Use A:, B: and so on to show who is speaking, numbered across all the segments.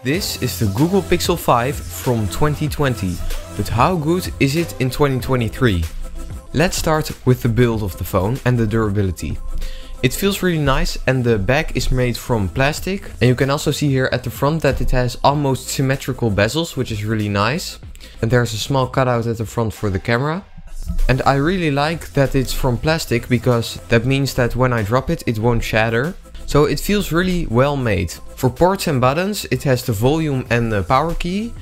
A: This is the Google Pixel 5 from 2020, but how good is it in 2023? Let's start with the build of the phone and the durability. It feels really nice and the back is made from plastic, and you can also see here at the front that it has almost symmetrical bezels, which is really nice. And there's a small cutout at the front for the camera. And I really like that it's from plastic, because that means that when I drop it, it won't shatter. So it feels really well made. For ports and buttons, it has the volume and the power key.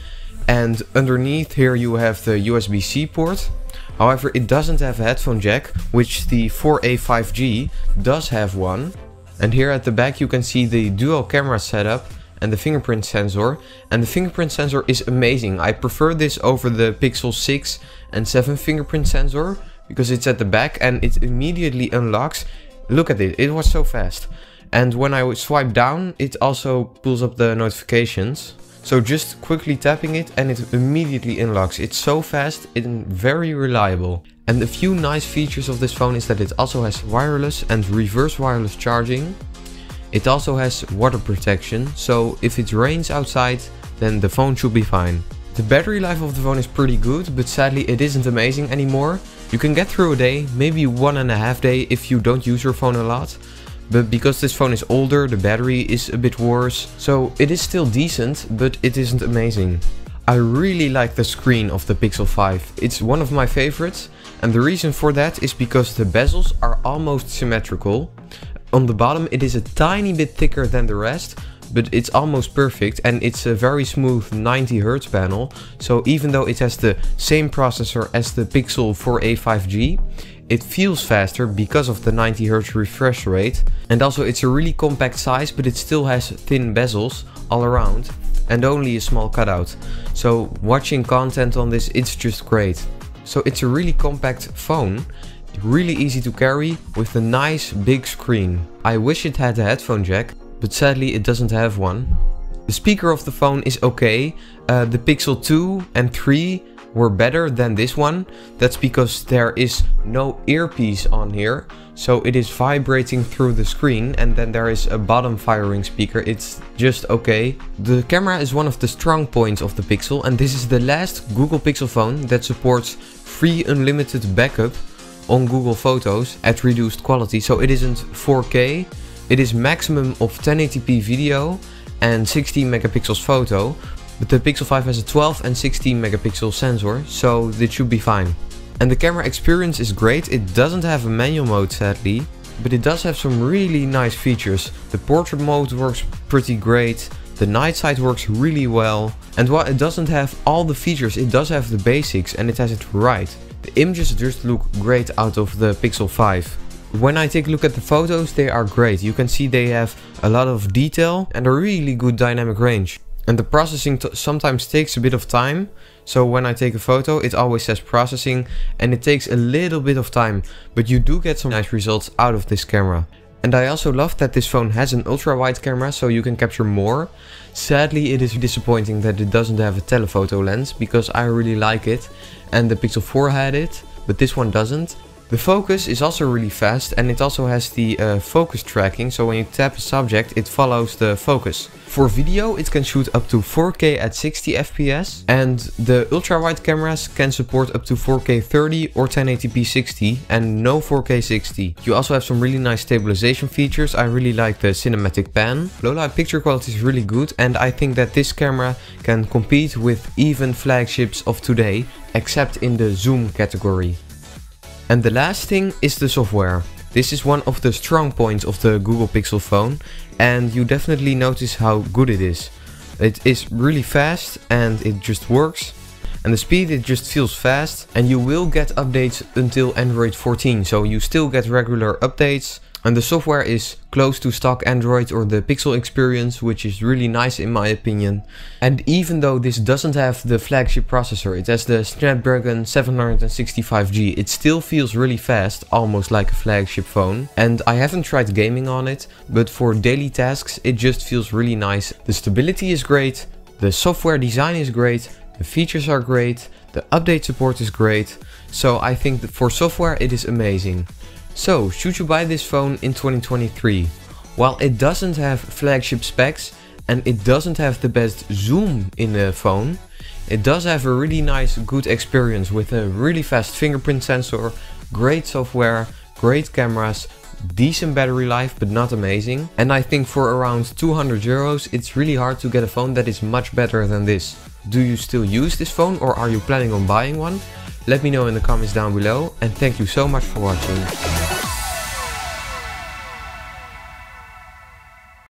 A: And underneath here you have the USB-C port. However, it doesn't have a headphone jack, which the 4A 5G does have one. And here at the back you can see the dual camera setup and the fingerprint sensor. And the fingerprint sensor is amazing. I prefer this over the Pixel 6 and 7 fingerprint sensor, because it's at the back and it immediately unlocks. Look at it, it was so fast. And when I swipe down, it also pulls up the notifications. So just quickly tapping it and it immediately unlocks. It's so fast and very reliable. And a few nice features of this phone is that it also has wireless and reverse wireless charging. It also has water protection, so if it rains outside, then the phone should be fine. The battery life of the phone is pretty good, but sadly it isn't amazing anymore. You can get through a day, maybe 1.5 days if you don't use your phone a lot. But because this phone is older, the battery is a bit worse. So it is still decent, but it isn't amazing. I really like the screen of the Pixel 5. It's one of my favorites. And the reason for that is because the bezels are almost symmetrical. On the bottom it is a tiny bit thicker than the rest, but it's almost perfect, and it's a very smooth 90Hz panel. So even though it has the same processor as the Pixel 4a 5G, it feels faster because of the 90Hz refresh rate. And also it's a really compact size, but it still has thin bezels all around and only a small cutout. So watching content on this, it's just great. So it's a really compact phone, really easy to carry with a nice big screen. I wish it had a headphone jack, but sadly it doesn't have one. The speaker of the phone is okay. The Pixel 2 and 3 were better than this one. That's because there is no earpiece on here, so it is vibrating through the screen, and then there is a bottom firing speaker. It's just okay. The camera is one of the strong points of the Pixel, and this is the last Google Pixel phone that supports free unlimited backup on Google Photos at reduced quality. So it isn't 4K, it is maximum of 1080p video and 16 megapixels photo. But the Pixel 5 has a 12 and 16 megapixel sensor, so it should be fine. And the camera experience is great. It doesn't have a manual mode sadly, but it does have some really nice features. The portrait mode works pretty great, the night sight works really well, and while it doesn't have all the features, it does have the basics and it has it right. The images just look great out of the Pixel 5. When I take a look at the photos, they are great. You can see they have a lot of detail and a really good dynamic range. And the processing sometimes takes a bit of time. So when I take a photo, it always says processing, and it takes a little bit of time, but you do get some nice results out of this camera. And I also love that this phone has an ultra wide camera, so you can capture more. Sadly, it is disappointing that it doesn't have a telephoto lens, because I really like it, and the Pixel 4 had it, but this one doesn't. The focus is also really fast, and it also has the focus tracking, so when you tap a subject it follows the focus. For video it can shoot up to 4K at 60 FPS, and the ultra wide cameras can support up to 4K 30 or 1080p 60 and no 4K 60. You also have some really nice stabilization features. I really like the cinematic pan. Low light picture quality is really good, and I think that this camera can compete with even flagships of today, except in the zoom category. And the last thing is the software. This is one of the strong points of the Google Pixel phone, and you definitely notice how good it is. It is really fast and it just works. And the speed, it just feels fast, and you will get updates until Android 14, so you still get regular updates. And the software is close to stock Android or the Pixel experience, which is really nice in my opinion. And even though this doesn't have the flagship processor, it has the Snapdragon 765G, it still feels really fast, almost like a flagship phone. And I haven't tried gaming on it, but for daily tasks it just feels really nice. The stability is great, the software design is great, the features are great, the update support is great. So I think that for software it is amazing. So, should you buy this phone in 2023? While it doesn't have flagship specs, and it doesn't have the best zoom in the phone. It does have a really nice, good experience with a really fast fingerprint sensor, great software, great cameras, decent battery life but not amazing. And I think for around 200 euros it's really hard to get a phone that is much better than this. Do you still use this phone or are you planning on buying one? Let me know in the comments down below, and thank you so much for watching.